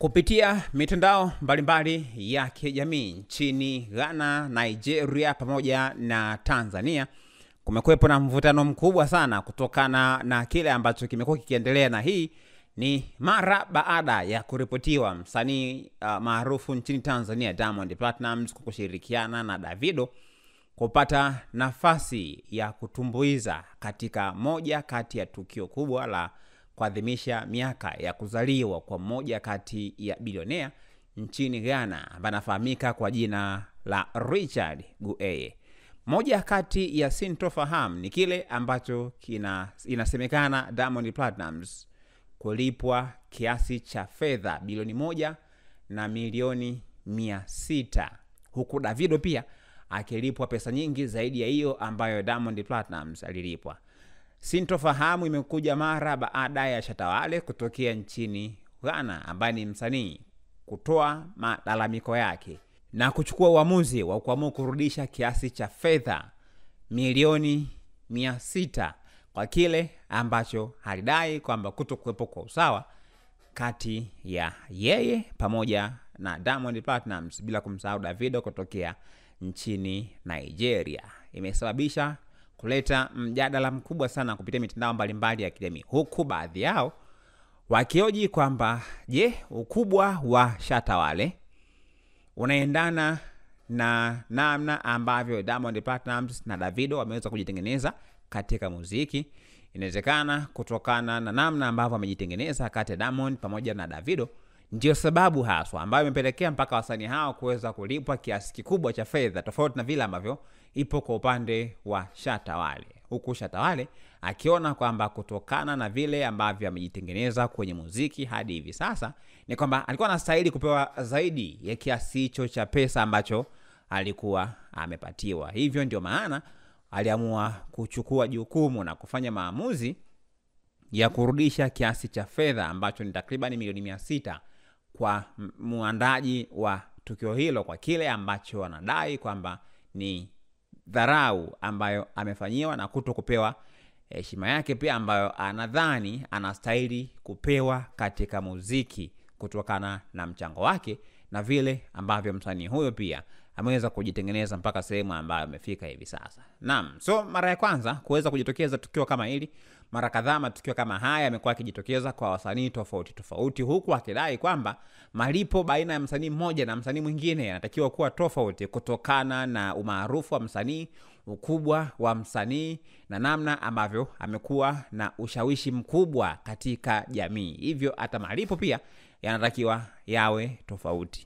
Kupitia mitandao mbalimbali ya kijamii nchini Ghana, Nigeria pamoja na Tanzania, kumekuwepo na mvutano mkubwa sana kutokana na kile ambacho kimekuwa kikiendelea, na hii ni mara baada ya kuripotiwa msanii maarufu nchini Tanzania Diamond Platnumz kushirikiana na Davido kupata nafasi ya kutumbuiza katika moja kati ya tukio kubwa la kuadhimisha miaka ya kuzaliwa kwa moja kati ya bilionea nchini Ghana ambaye anafahamika kwa jina la Richard Gueye. Moja kati ya sintofahamu ni kile ambacho inasemekana Diamond Platnumz kulipwa kiasi cha fedha bilioni 1 na milioni 600, huku Davido pia akilipwa pesa nyingi zaidi ya hiyo ambayo Diamond Platnumz alilipwa. Sintofahamu imekuja mara baada ya Shatta Wale kutokea nchini Ghana, ambaye ni msanii, kutoa malalamiko yake na kuchukua uamuzi wa kuamua kurudisha kiasi cha fedha milioni 600 kwa kile ambacho alidai kwamba kutokuwepo kwa usawa kati ya yeye pamoja na Diamond Platnumz, bila kumsahau Davido kutokea nchini Nigeria. Imesababisha kuleta mjadala mkubwa sana kupitia mitandao mbalimbali ya kijamii, huku baadhi yao wakioji kwamba je, ukubwa wa Shatta Wale unaendana na namna ambavyo Diamond Platnumz na Davido wameweza kujitengeneza katika muziki. Inawezekana kutokana na namna ambavyo wamejitengeneza kati ya Diamond pamoja na Davido ndio sababu haswa ambayo imepelekea mpaka wasanii hao kuweza kulipwa kiasi kikubwa cha fedha, tofauti na vile ambavyo ipo kwa upande wa Shatta Wale. Huku Shatta Wale akiona kwamba kutokana na vile ambavyo amejitengeneza kwenye muziki hadi hivi sasa, ni kwamba alikuwa anastahili kupewa zaidi ya kiasi hicho cha pesa ambacho alikuwa amepatiwa. Hivyo ndio maana aliamua kuchukua jukumu na kufanya maamuzi ya kurudisha kiasi cha fedha ambacho ni takriban milioni 600 kwa muandaji wa tukio hilo, kwa kile ambacho anadai kwamba ni dharau ambayo amefanyiwa na kutokupewa heshima yake pia ambayo anadhani anastahili kupewa katika muziki kutokana na mchango wake na vile ambavyo msanii huyo pia ameweza kujitengeneza mpaka sehemu ambayo amefika hivi sasa. Naam, so mara ya kwanza kuweza kujitokeza tukio kama hili. Mara kadhaa matukio kama haya yamekuwa yakijitokeza kwa wasanii tofauti, huku akidai kwamba malipo baina ya msanii mmoja na msanii mwingine yanatakiwa kuwa tofauti kutokana na umaarufu wa msanii, ukubwa wa msanii na namna ambavyo amekuwa na ushawishi mkubwa katika jamii. Hivyo hata malipo pia yanatakiwa yawe tofauti.